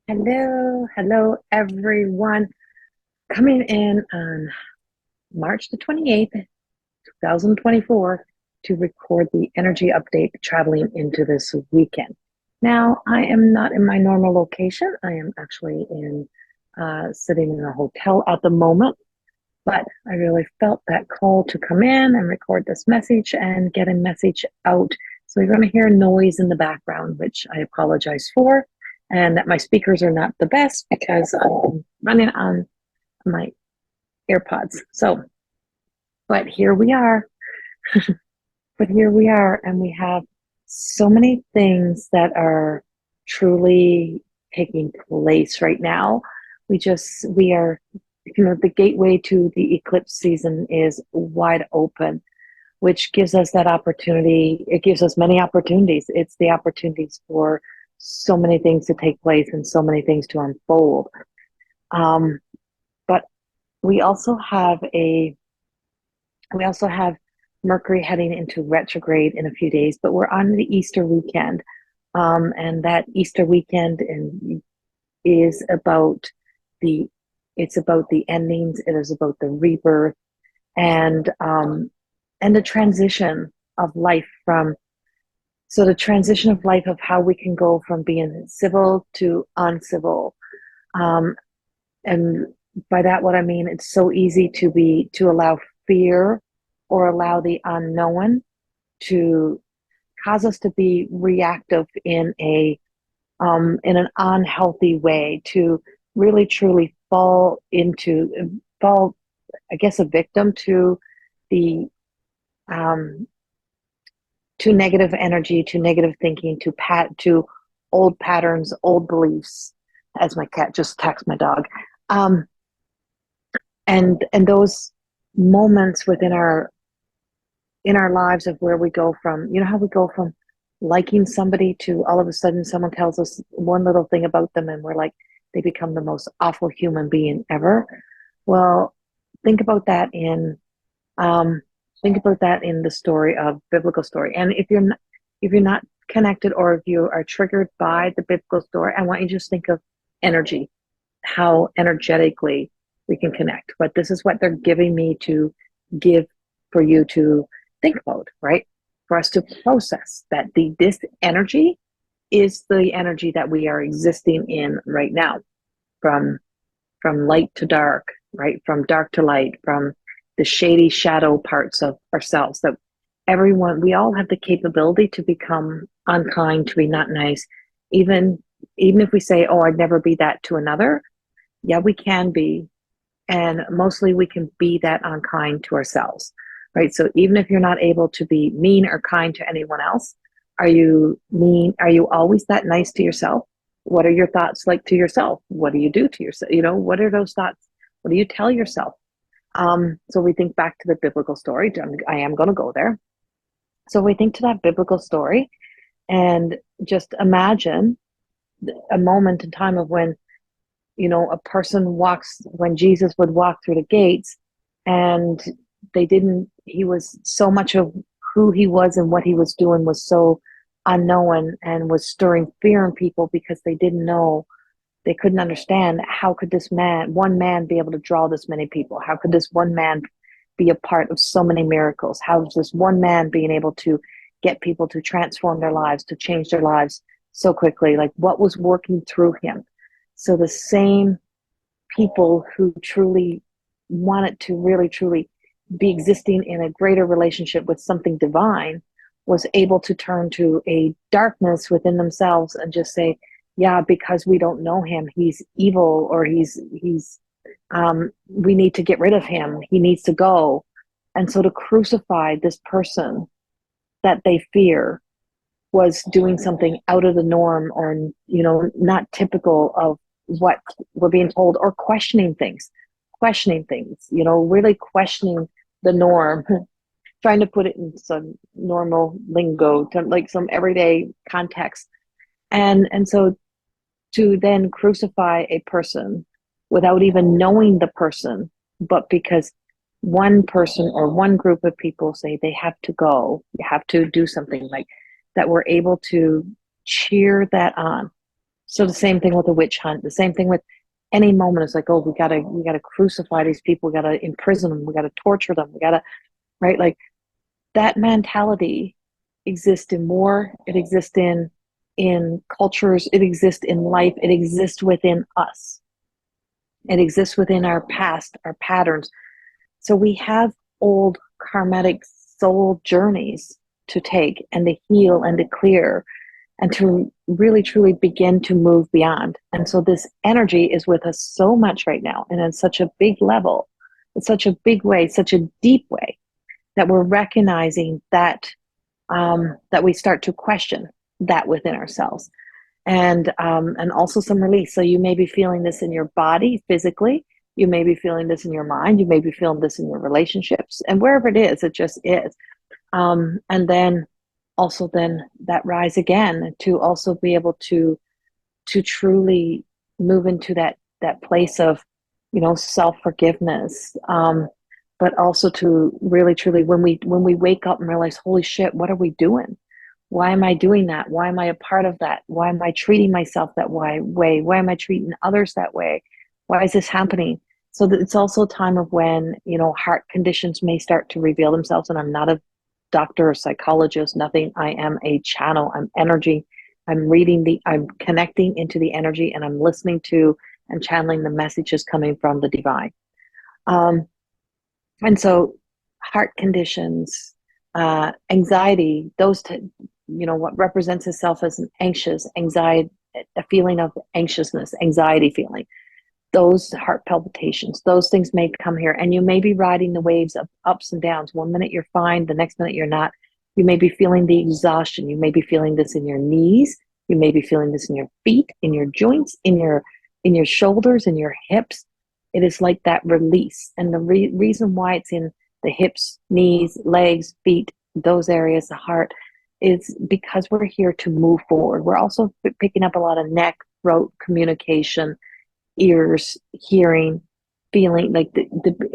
Hello, everyone. Coming in on March the 28th, 2024, to record the energy update traveling into this weekend. Now, I am not in my normal location. I am actually sitting in a hotel at the moment, but I really felt that call to come in and record this message and get a message out. So you're going to hear noise in the background, which I apologize for, and that my speakers are not the best because I'm running on my AirPods. So, but here we are. But here we are, and we have so many things that are truly taking place right now. We are, the gateway to the eclipse season is wide open, which gives us that opportunity. It gives us many opportunities. It's the opportunities for so many things to take place and so many things to unfold. But we also have Mercury heading into retrograde in a few days, but we're on the Easter weekend. And that Easter weekend is about the it's about the endings, it is about the rebirth and the transition of life the transition of life of how we can go from being civil to uncivil. Um, and by that, what I mean, it's so easy to allow fear or allow the unknown to cause us to be reactive in an unhealthy way, to really truly fall, I guess, a victim the um, to negative energy, to negative thinking, to old patterns, old beliefs. As my cat just attacked my dog, um, and those moments within our in our lives of where we go from, how we go from liking somebody to all of a sudden someone tells us one little thing about them and we're like, they become the most awful human being ever. Well, think about that in um, think about that in the story of biblical story. And if you're not connected or if you are triggered by the biblical story, I want you to just think of energy, how energetically we can connect. But this is what they're giving me to give for you to think about, right? For us to process that this energy is the energy that we are existing in right now, from light to dark, right? From dark to light, from the shady shadow parts of ourselves that we all have the capability to become unkind, to be not nice. Even if we say, oh, I'd never be that to another, yeah, we can be. And mostly we can be that unkind to ourselves, right? So even if you're not able to be mean or kind to anyone else, are you mean? Are you always that nice to yourself? What are your thoughts like to yourself? What do you do to yourself? What are those thoughts? What do you tell yourself? So we think back to the biblical story. I am going to go there. So we think to that biblical story and just imagine a moment in time of when a person when Jesus would walk through the gates and he was so much of who he was and what he was doing was so unknown and was stirring fear in people because they didn't know, they couldn't understand how could one man be able to draw this many people? How could this one man be a part of so many miracles? How is this one man being able to get people to transform their lives, to change their lives so quickly? Like, what was working through him? So the same people who truly wanted to really truly be existing in a greater relationship with something divine was able to turn to a darkness within themselves and just say, yeah, because we don't know him, he's evil, or we need to get rid of him, he needs to go. And so to crucify this person that they fear was doing something out of the norm, or not typical of what we're being told, or questioning things, really questioning the norm, trying to put it in some normal lingo, to like some everyday context. And so to then crucify a person without even knowing the person, but because one person or one group of people say they have to go, you have to do something like that, we're able to cheer that on. So the same thing with a witch hunt, the same thing with any moment. It's like, oh, we gotta crucify these people, we gotta imprison them, we gotta torture them, we gotta, right? Like that mentality exists in war, it exists in cultures, it exists in life, it exists within us. It exists within our past, our patterns. So we have old karmatic soul journeys to take and to heal and to clear and to really truly begin to move beyond. And so this energy is with us so much right now and in such a big level, in such a big way, such a deep way, that we're recognizing that that we start to question that within ourselves. And also some release. So you may be feeling this in your body physically, you may be feeling this in your mind, you may be feeling this in your relationships, and wherever it is, it just is. And then also then that rise again to also be able to truly move into that place of, you know, self-forgiveness, but also to really truly, when we wake up and realize, holy shit, what are we doing? Why am I doing that? Why am I a part of that? Why am I treating myself that way? Why am I treating others that way? Why is this happening? So that it's also a time of when, you know, heart conditions may start to reveal themselves. And I'm not a doctor or psychologist, nothing. I am a channel. I'm energy. I'm connecting into the energy, and I'm listening to and channeling the messages coming from the divine. Um, and so heart conditions, anxiety, you know, what represents itself as an anxious, anxiety, a feeling of anxiousness, anxiety feeling, those heart palpitations, those things may come here. And you may be riding the waves of ups and downs. One minute you're fine, the next minute you're not. You may be feeling the exhaustion. You may be feeling this in your knees. You may be feeling this in your feet, in your joints, in your shoulders, in your hips. It is like that release. And the reason why it's in the hips, knees, legs, feet, those areas, the heart, is because we're here to move forward. We're also picking up a lot of neck, throat, communication, ears, hearing, feeling. Like the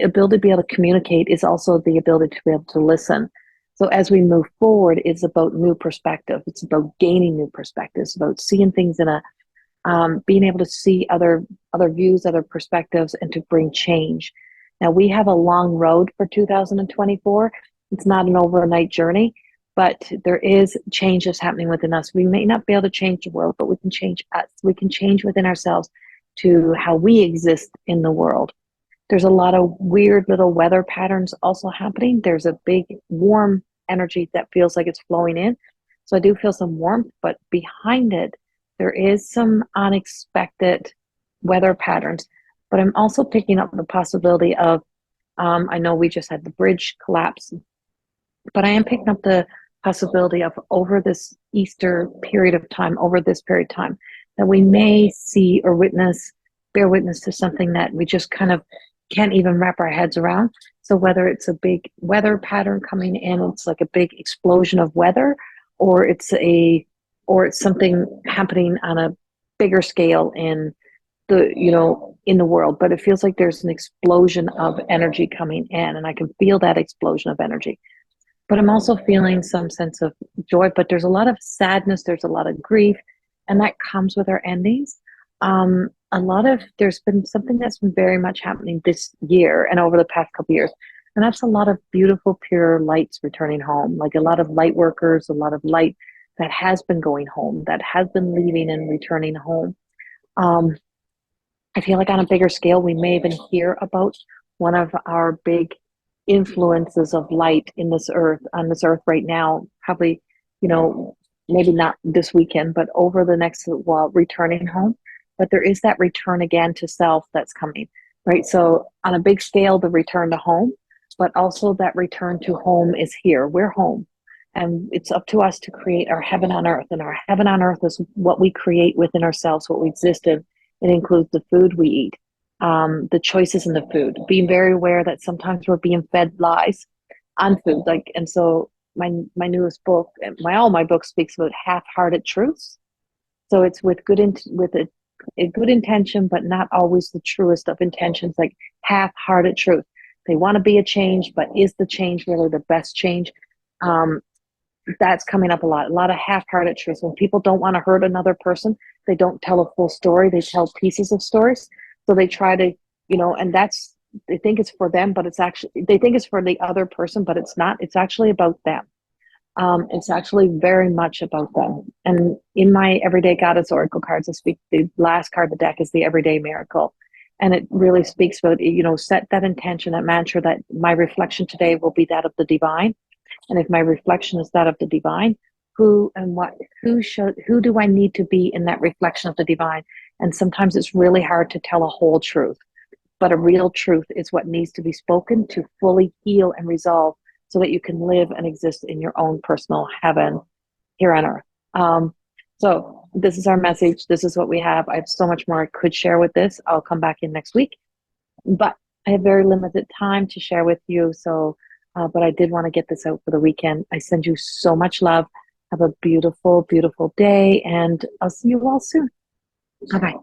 ability to be able to communicate is also the ability to be able to listen. So as we move forward, it's about new perspective. It's about gaining new perspectives, about seeing things in a being able to see other views, other perspectives, and to bring change. Now we have a long road for 2024. It's not an overnight journey, but there is changes happening within us. We may not be able to change the world, but we can change us. We can change within ourselves to how we exist in the world. There's a lot of weird little weather patterns also happening. There's a big warm energy that feels like it's flowing in. So I do feel some warmth, but behind it, there is some unexpected weather patterns. But I'm also picking up the possibility of, I know we just had the bridge collapse, but I am picking up the possibility of over this Easter period of time, over this period of time, that we may see or bear witness to something that we just kind of can't even wrap our heads around. So whether it's a big weather pattern coming in, it's like a big explosion of weather, or it's something happening on a bigger scale in the world. But it feels like there's an explosion of energy coming in, and I can feel that explosion of energy. But I'm also feeling some sense of joy, but there's a lot of sadness, there's a lot of grief, and that comes with our endings. There's been something that's been very much happening this year and over the past couple of years, and that's a lot of beautiful, pure lights returning home, like a lot of light workers, a lot of light that has been going home, that has been leaving and returning home. I feel like on a bigger scale, we may even hear about one of our big influences of light on this earth right now, probably, maybe not this weekend, but over the next while, returning home. But there is that return again to self that's coming, right? So on a big scale, the return to home, but also that return to home is here. We're home. And it's up to us to create our heaven on earth. And our heaven on earth is what we create within ourselves, what we exist in. It includes the food we eat, the choices in the food, being very aware that sometimes we're being fed lies on food. And so my newest book, all my books speaks about half-hearted truths. So it's with a good intention, but not always the truest of intentions, like half-hearted truth. They want to be a change, but is the change really the best change? That's coming up a lot of half-hearted truths. When people don't want to hurt another person, they don't tell a full story. They tell pieces of stories. So they try to, and that's, they think it's for them, but it's actually, they think it's for the other person, but it's not. It's actually about them. It's actually very much about them. And in my Everyday Goddess Oracle cards, I speak, the last card of the deck is the Everyday Miracle. And it really speaks about, set that intention, that mantra, that my reflection today will be that of the divine. And if my reflection is that of the divine, who do I need to be in that reflection of the divine? And sometimes it's really hard to tell a whole truth, but a real truth is what needs to be spoken to fully heal and resolve so that you can live and exist in your own personal heaven here on earth. So this is our message. This is what we have. I have so much more I could share with this. I'll come back in next week, but I have very limited time to share with you. So, but I did want to get this out for the weekend. I send you so much love. Have a beautiful, beautiful day, and I'll see you all soon. Bye-bye.